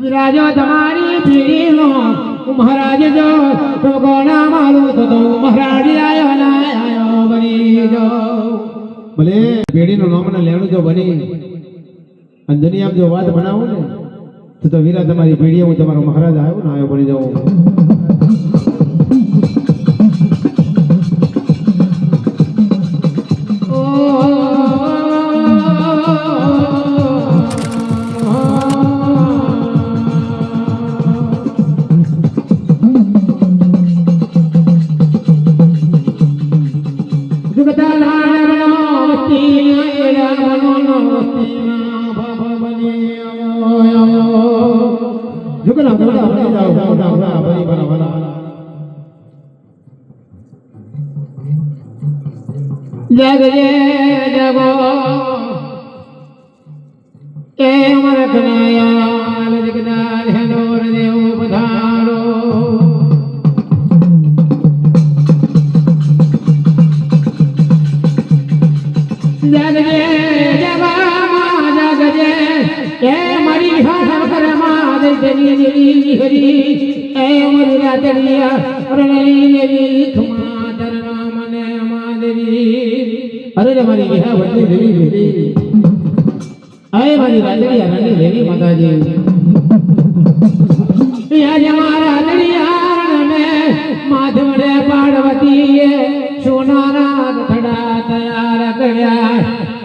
વિરાજો તમારી પીડીનો મહારાજ જો તો ગોણા મારું તો મહારાજ આયો ના આયો બની જો ભલે પેઢીનું નામ ને લેણું જો બની અને દુનિયામાં જો વાત બનાવું ને તો વીરા તમારી પેઢીએ હું તમારો મહારાજ આવ્યો ને આવ્યો બની જાઉં जग जगो के अमर कनायाल जगदाल हनोर देव पधारो जग जगो जग के मरी भाषा कर माद जनी जनी हरी ए अमर रातरिया रणली देवी थमा दरनाम ने मादरी अरे हमारी विहा बदली देवी बेटी आए हमारी राजड़ी रानी देवी माता जी या हमारा राजड़िया में माधवड़े पार्वती सोना रात खड़ा तैयार करया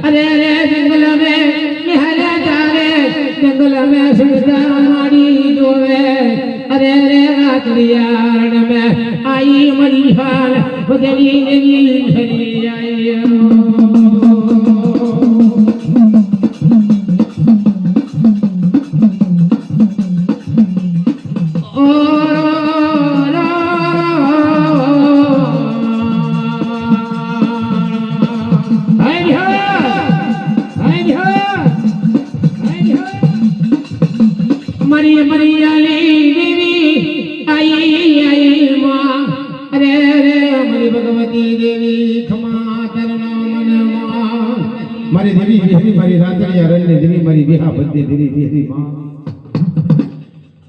अरे रे जंगल में निहरे जारे जंगल में सुधा मारी जोवे अरे रे राजड़िया में आई मरी हाल बदली देवी हरी आई मरी मरी आई देवी आई आई माँ अरे रे मरी भगवती देवी क्षमा करना मन माँ મારી દેવી દેવી મારી રાતડી અરણ્ય દેવી મારી વિહા બદલી દેવી દેવી માં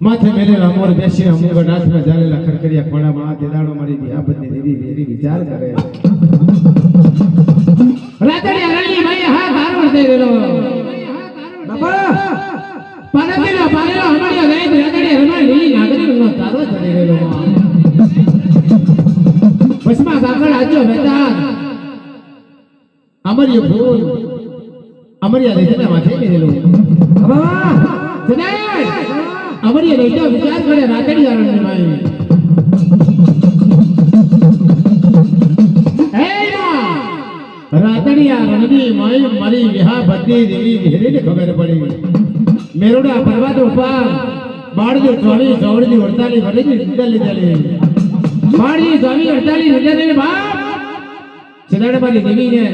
માથે મેલેલા મોર બેસી અમુક નાથમાં જાલેલા ખરખરિયા ખોડામાં આ દેદાડો મારી વિહા બદલી દેવી દેવી વિચાર કરે રાતડી અરણ્ય ભાઈ હા ધારો દે રેલો બાપા પારેલા પારેલા હમણિયા ગઈ રાતડી અરણ્ય લીલી નાગરીનો તારો ચડી રેલો બસમાં કાકડ આજો બેટા અમરિયો ફૂલ અમરિયા લેજના માથે મેલેલો બાબા સદાય અમરિયા લેજો વિચાર કરે રાતડી અરણ્ય ભાઈ હે માં રાતડિયા રણની માઈ મારી વિહા બદલી દેવી વિહરીને ખબર પડી મેરુડા પર્વત ઉપર બાળજો 24 ચોવડી 48 વરેની નિંદા લીધેલી બાળી સ્વામી 48 લીધેલી બાપ સદાડવાની દેવીને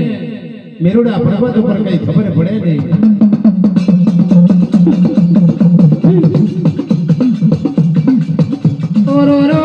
મેરુડા પર્વત ઉપર કઈ ખબર પડે નહીં ઓરો રો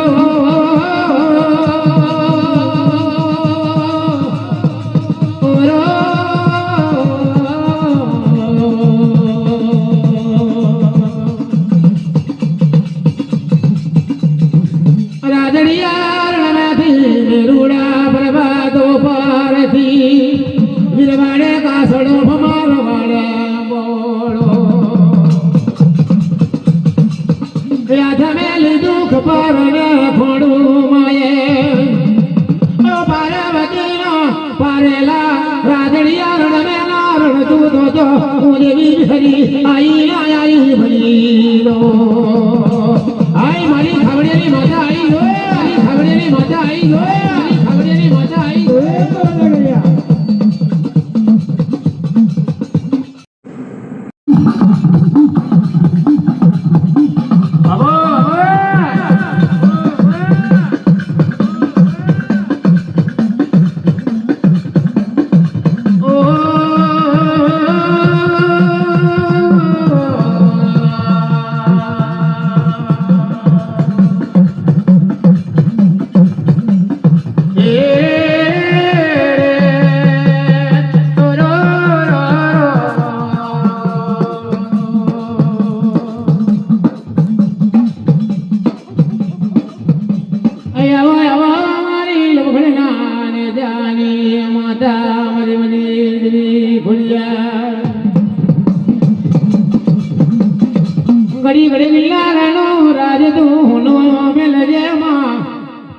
ઘડી ઘડી મિલાવાનો રાજ તું હુનો મેલજે માં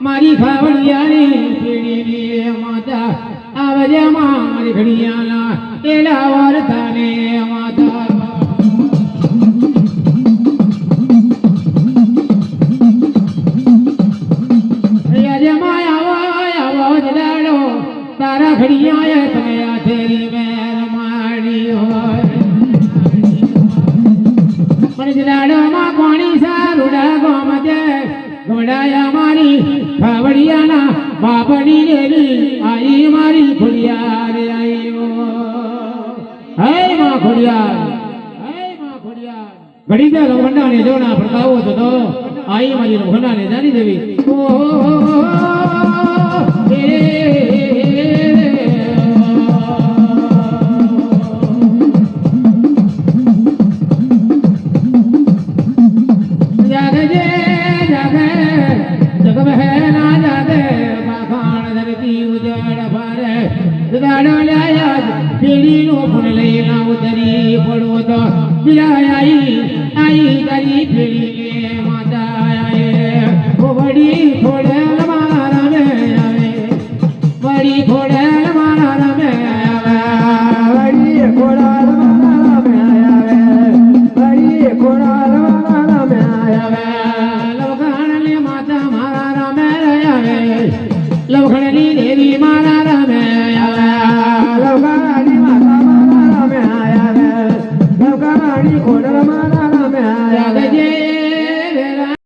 મારી ખાવડિયાની પીડીની માતા આવજે માં મારી ઘડિયાના એલા વારતાને માતા તારા ઘડિયા તમે આ તેરી મેર માડી હોય મને જલાડો માં કોણી સારુડા ગોમજે ગોડાયા મારી ખાવડિયાના બાપડી દેવી આઈ મારી ખોડિયા રે આઈઓ હે માં ખોડિયા ઘડી દે લોખંડા ને જોના પ્રતાવો તો આઈ મારી લોખંડા ને જાની દેવી ઓ લવખણની દેવી મારા રામે લવખણની માતા મારા રામે લવખણની ખોડલ મારા રામે